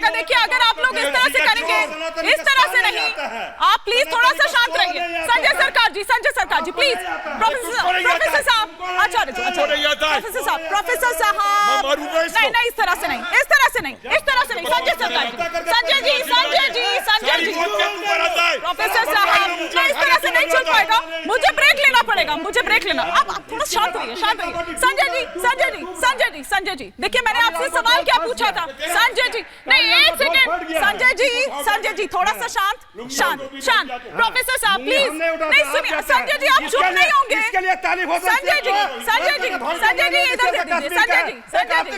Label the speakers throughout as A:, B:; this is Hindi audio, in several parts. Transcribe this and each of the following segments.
A: पाएगा। देखिए अगर आप लोग इस तरह से करेंगे, इस तरह से नहीं, आप प्लीज थोड़ा सा शांत रहिए। संजय सरकार जी प्लीज। प्रोफेसर साहब, आचार्य जी, प्रोफेसर साहब, नहीं इस तरह से नहीं, इस तरह से नहीं, इस तरह से नहीं। संजय सरकार जी, संजय जी, प्रोफेसर साहब, नहीं इस तरह से नहीं चल पाएगा, मुझे ब्रेक लेना पड़ेगा, मुझे ब्रेक लेना। आप थोड़ा शांत रहिए, शांत रहिए। संजय जी, देखिए मैंने आपसे सवाल क्या पूछा था। संजय जी, नहीं एक सेकेंड, संजय जी थोड़ा सा शांत। प्रोफेसर साहब प्लीज, नहीं सुनिए, संजय जी आप चुप नहीं होंगे। संजय जी इधर दे दीजिए। संजय जी,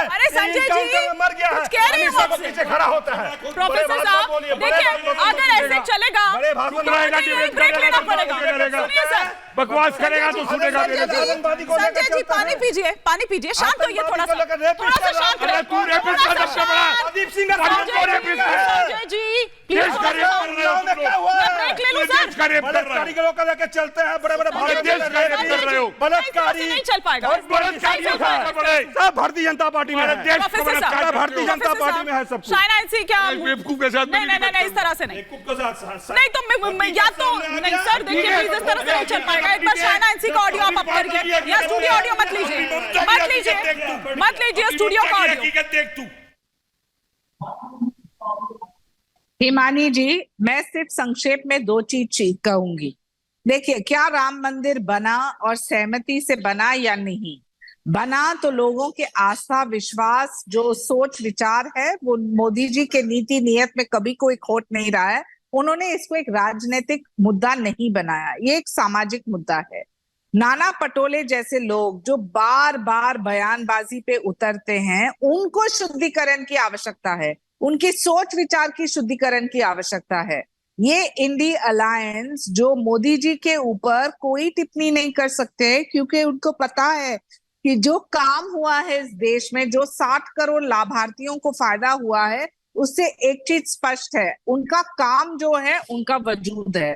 A: अरे संजय जी कुछ कह रही हूँ आपसे। प्रोफेसर साहब देखिए अगर ऐसे चलेगा तो ब्रेक लेना पड़ेगा। सुनिए सर,
B: बकवास करेगा तो सुनेगा।
A: संजय जी पानी पीजिए, शांत होइए, थोड़ा सा शांत रहिए। संजय जी प्लीज ब्रेक ले लो सर।
C: कारीगरों का लेकर चलते हैं, बड़े-बड़े
A: बलात्कारी नहीं चल पाएगा।
C: सब भारतीय जनता पार्टी में है, भारतीय जनता पार्टी में है सब।
A: शायना इनसी क्या
B: बेवकूफ के साथ
A: नहीं इस तरह से नहीं तो मैं या तो नहीं सर, देखिए प्लीज इस तरह से नहीं चल पाएगा। एक बार शायना इनसी का ऑडियो आप करिए, या स्टूडियो ऑडियो मत लीजिए स्टूडियो का ऑडियो।
D: हिमानी जी, मैं सिर्फ संक्षेप में दो चीज कहूंगी। देखिए, क्या राम मंदिर बना और सहमति से बना या नहीं बना, तो लोगों के आस्था विश्वास जो सोच विचार है वो मोदी जी के नीति नियत में कभी कोई खोट नहीं रहा है। उन्होंने इसको एक राजनीतिक मुद्दा नहीं बनाया, ये एक सामाजिक मुद्दा है। नाना पटोले जैसे लोग जो बार बार बयानबाजी पे उतरते हैं, उनको शुद्धिकरण की आवश्यकता है, उनकी सोच विचार की शुद्धिकरण की आवश्यकता है। ये इंडी अलायंस जो मोदी जी के ऊपर कोई टिप्पणी नहीं कर सकते, क्योंकि उनको पता है कि जो काम हुआ है इस देश में, जो 60 करोड़ लाभार्थियों को फायदा हुआ है, उससे एक चीज स्पष्ट है, उनका काम जो है, उनका वजूद है।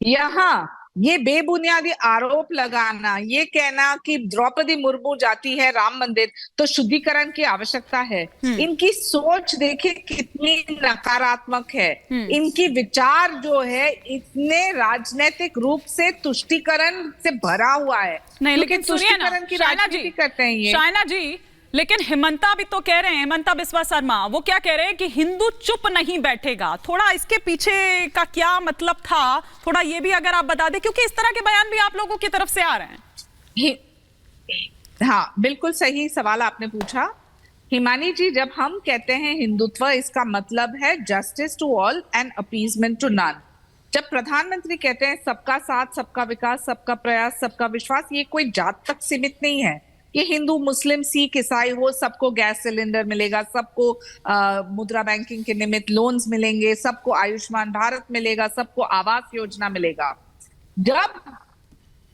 D: यहाँ ये बेबुनियादी आरोप लगाना, ये कहना कि द्रौपदी मुर्मू जाती है राम मंदिर तो शुद्धिकरण की आवश्यकता है, इनकी सोच देखिए कितनी नकारात्मक है। इनकी विचार जो है इतने राजनीतिक रूप से तुष्टीकरण से भरा हुआ है।
A: नहीं लेकिन सुनिए ना,
D: की राजनीति करते हैं ये।
A: शायना जी, लेकिन हिमंता भी तो कह रहे हैं, हिमंता बिस्वा शर्मा, वो क्या कह रहे हैं कि हिंदू चुप नहीं बैठेगा। थोड़ा इसके पीछे का क्या मतलब था, थोड़ा ये भी अगर आप बता दें, क्योंकि इस तरह के बयान भी आप लोगों की तरफ से आ रहे हैं।
D: हाँ, बिल्कुल सही सवाल आपने पूछा हिमानी जी। जब हम कहते हैं हिंदुत्व, इसका मतलब है justice to all and appeasement to none. जब प्रधानमंत्री कहते हैं सबका साथ, सबका विकास, सबका प्रयास, सबका विश्वास, ये कोई जात तक सीमित नहीं है। ये हिंदू मुस्लिम सिख ईसाई हो, सबको गैस सिलेंडर मिलेगा, सबको मुद्रा बैंकिंग के निमित्त लोन्स मिलेंगे, सबको आयुष्मान भारत मिलेगा, सबको आवास योजना मिलेगा। जब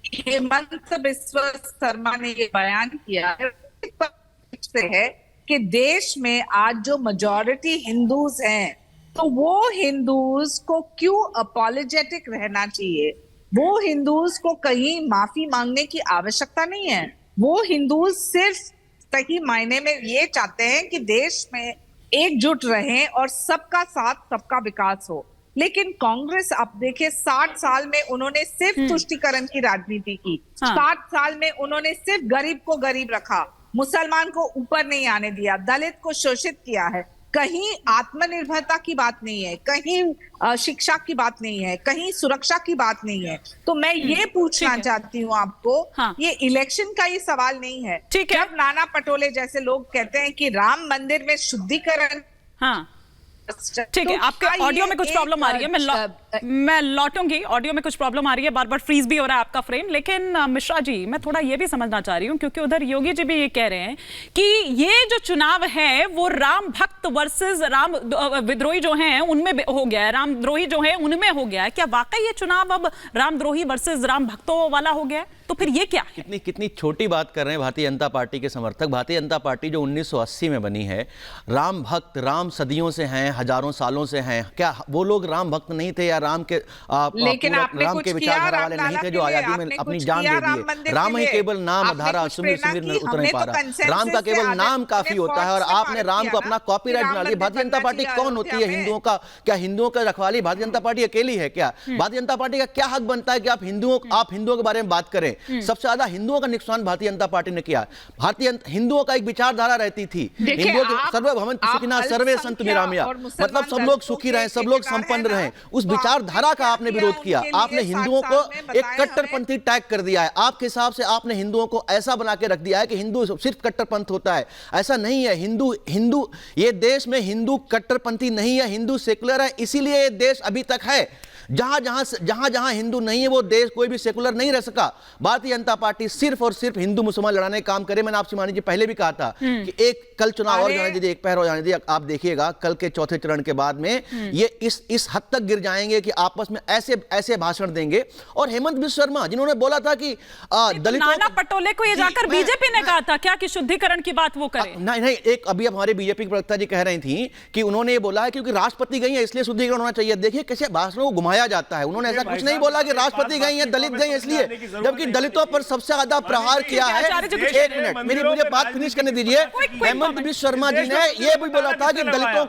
D: हेमंत बिस्वा शर्मा ने ये बयान किया है कि देश में आज जो मेजॉरिटी हिंदूज हैं, तो वो हिंदूज को क्यों अपॉलोजेटिक रहना चाहिए, वो हिंदूज को कहीं माफी मांगने की आवश्यकता नहीं है। वो हिंदू सिर्फ सही मायने में ये चाहते हैं कि देश में एकजुट रहें और सबका साथ सबका विकास हो। लेकिन कांग्रेस, आप देखिए 60 साल में उन्होंने सिर्फ तुष्टीकरण की राजनीति की। 60 साल में उन्होंने सिर्फ गरीब को गरीब रखा, मुसलमान को ऊपर नहीं आने दिया, दलित को शोषित किया है। कहीं आत्मनिर्भरता की बात नहीं है, कहीं शिक्षा की बात नहीं है, कहीं सुरक्षा की बात नहीं है। तो मैं ये पूछना चाहती हूँ आपको, ये इलेक्शन का ये सवाल नहीं है। जब नाना पटोले जैसे लोग कहते हैं कि राम मंदिर में शुद्धिकरण,
A: ठीक है, आपके ऑडियो में कुछ प्रॉब्लम आ रही है, मैं लौटूंगी। ऑडियो में कुछ प्रॉब्लम आ रही है, बार बार फ्रीज भी हो रहा है आपका फ्रेम। लेकिन मिश्रा जी, मैं थोड़ा ये भी समझना चाह रही हूँ, क्योंकि उधर योगी जी भी ये कह रहे हैं कि ये जो चुनाव है वो राम भक्त वर्सेस राम विद्रोही जो हैं उनमें हो गया है, रामद्रोही जो है उनमें हो गया है। क्या वाकई ये चुनाव अब रामद्रोही वर्सेस राम भक्तों वाला हो गया है? तो फिर ये क्या है?
E: कितनी छोटी बात कर रहे हैं भारतीय जनता पार्टी के समर्थक। भारतीय जनता पार्टी जो 1980 में बनी है, राम भक्त, राम सदियों से हैं, हजारों सालों से हैं। क्या वो लोग राम भक्त नहीं थे या राम के राम के विचारधारा वाले नहीं थे जो आजादी में अपनी जान दे दिए? राम ही केवल नाम धारा सुमिर सुमिर में उतर नहीं पा रहा। राम का केवल नाम काफी होता है और आपने राम को अपना कॉपीराइट बना लिया। भारतीय जनता पार्टी कौन होती है? हिंदुओं का क्या हिंदुओं का रखवाली भारतीय जनता पार्टी अकेली है क्या? भारतीय जनता पार्टी का क्या हक बनता है कि आप हिंदुओं के बारे में बात करें? सबसे ज्यादा हिंदुओं का नुकसान भारतीय जनता पार्टी ने किया। भारतीय हिंदुओं का एक विचारधारा रहती थी, हिंदुओं के सर्वभवंत सुखिनः सर्वे सन्तु निरामया, मतलब सब लोग सुखी रहें, सब लोग संपन्न रहें। उस विचारधारा का आपने विरोध किया। आपने हिंदुओं को एक कट्टरपंथी टैग कर दिया है। आपके हिसाब से आपने हिंदुओं को ऐसा बना के रख दिया है कि हिंदू सिर्फ कट्टरपंथ होता है। ऐसा नहीं है। हिंदू ये देश में हिंदू कट्टरपंथी नहीं है, हिंदू सेकुलर है। इसीलिए ये देश अभी तक है। जहां हिंदू नहीं है वो देश कोई भी सेकुलर नहीं रह सका। भारतीय जनता पार्टी सिर्फ और सिर्फ हिंदू मुसलमान लड़ाने का काम करे। मैंने आपसे मानी जी पहले भी कहा था कि एक कल चुनाव और जाने दीजिए, एक पहर और जाने दीजिए। आप देखिएगा कल के चौथे चरण के बाद में ये इस हद तक गिर जाएंगे कि आपस में ऐसे भाषण देंगे। और हेमंत बिस्व शर्मा जिन्होंने बोला था कि दलितों,
A: नाना पटोले को ये जाकर बीजेपी ने कहा था क्या कि शुद्धिकरण की बात वो करे?
E: नहीं, एक अभी हमारे बीजेपी के प्रवक्ता जी कह रही थी कि उन्होंने ये बोला है क्योंकि राष्ट्रपति गई है इसलिए शुद्धिकरण होना चाहिए। देखिए कैसे भाषणों को घुमाया जाता है। उन्होंने ऐसा कुछ नहीं बोला कि राष्ट्रपति गई हैं, दलित गई हैं इसलिए, जबकि दलितों पर सबसे ज्यादा प्रहार किया है। एक मिनट मुझे बात फिनिश करने दीजिए। हेमंत बिस्व शर्मा जी ने यह भी बोला था कि दलितों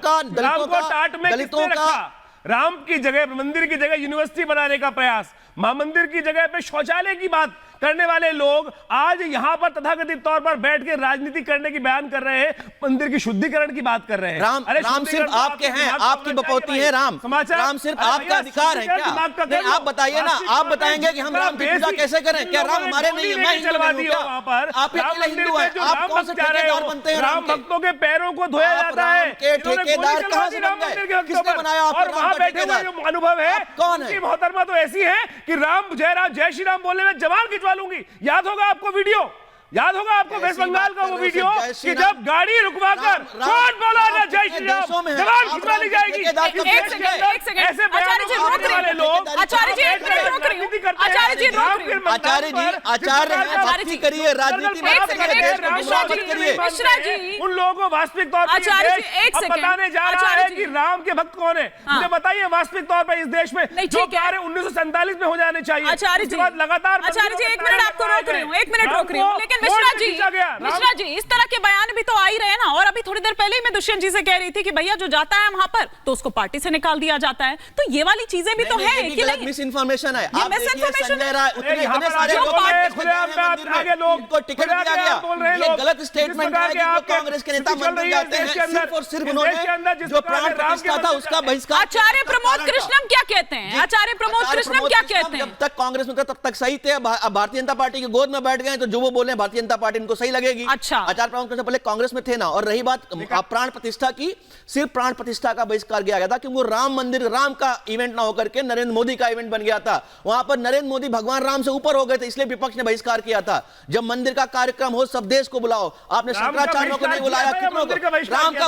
E: का
C: राम की जगह, मंदिर की जगह यूनिवर्सिटी बनाने का प्रयास, मां मंदिर की जगह पे शौचालय की बात करने वाले लोग आज यहां पर तथाकथित तौर पर बैठ के राजनीति करने की बयान कर रहे हैं, मंदिर की शुद्धिकरण की बात कर रहे हैं।
E: राम सिर्फ आपके हैं, आपकी बपौती है। राम सिर्फ आपका अधिकार है क्या? नहीं, आप बताइए ना, आप बताएंगे कि हम राम की पूजा कैसे करें? क्या राम हमारे नहीं है? मैं हिंदू नहीं हूं वहां पर, आप अकेले हिंदू हैं। आप कौन से ठेकेदार बनते हैं?
C: राम भक्तों के पैरों को धोया जाता है।
E: ठेकेदार कहां से बन गए? किसने बनाया आपको राम का ठेकेदार?
C: अनुभव है
E: कौन है?
C: मोहतरमा तो ऐसी है कि राम जय श्री राम बोलने में जवान खिंचवा लूंगी। याद होगा आपको वीडियो, याद होगा आपको वेस्ट बंगाल का वो वीडियो कि जब गाड़ी रुकवाकर कौन बोला ना जय श्री राम, जवान खिंचवा ली जाएगी।
A: एक सेकंड आचार्य जी रोक रहे हैं। आचार्य जी एक मिनट रोक रही हूं। आचार्य जी रोक रही हूं।
E: आचार्य जी करिए, राजनीति
A: मिश्रा जी
C: उन लोगों को वास्तविक तौर पर बताने जा रहा है कि राम के भक्त कौन है। मुझे बताइए वास्तविक तौर पर इस देश में जो कार्य 1947 में हो जाने चाहिए,
A: आचार्य जी
C: लगातार।
A: आचार्य जी एक मिनट आपको रोक रही हूँ, एक मिनट रोक रही हूँ। लेकिन मिश्रा जी इस तरह के बयान भी तो आ ही रहे हैं ना। और अभी थोड़ी देर पहले ही मैं दुष्यंत जी से कह रही थी कि भैया जो जाता है वहां पर तो उसको पार्टी से निकाल दिया जाता है। तो ये वाली चीजें भी तो है कि नहीं?
E: मिस इन्फॉर्मेशन है।
A: आप
E: संजय राय इतने सारे लोग को टिकट दिया गया, ये गलत स्टेटमेंट है कि कांग्रेस के नेता मंदिर जाते हैं। सिर्फ और सिर्फ उन्होंने जो प्राण प्रतिष्ठा था उसका बहिष्कार।
A: आचार्य प्रमोद कृष्णम क्या कहते हैं? आचार्य प्रमोद कृष्णम क्या कहते हैं?
E: जब तक कांग्रेस में था तब तक सही थे। अब भारतीय जनता पार्टी की गोद में बैठ गए तो जो वो बोले भारतीय जनता पार्टी इनको सही लगेगी।
A: अच्छा,
E: आचार्य प्रमोद कृष्णम पहले कांग्रेस में थे ना। और रही बात प्राण प्रतिष्ठा की, सिर्फ प्राण प्रतिष्ठा का बहिष्कार किया गया था क्योंकि वो राम मंदिर, राम का इवेंट ना होकर के नरेंद्र मोदी का इवेंट बन गया था। वहां पर नरेंद्र मोदी भगवान राम से ऊपर हो गए थे, इसलिए विपक्ष ने बहिष्कार किया था। जब मंदिर का कार्यक्रम हो सब देश को बुलाओ। आपने शंकराचार्यों को नहीं बुलाया, कितनों को? राम का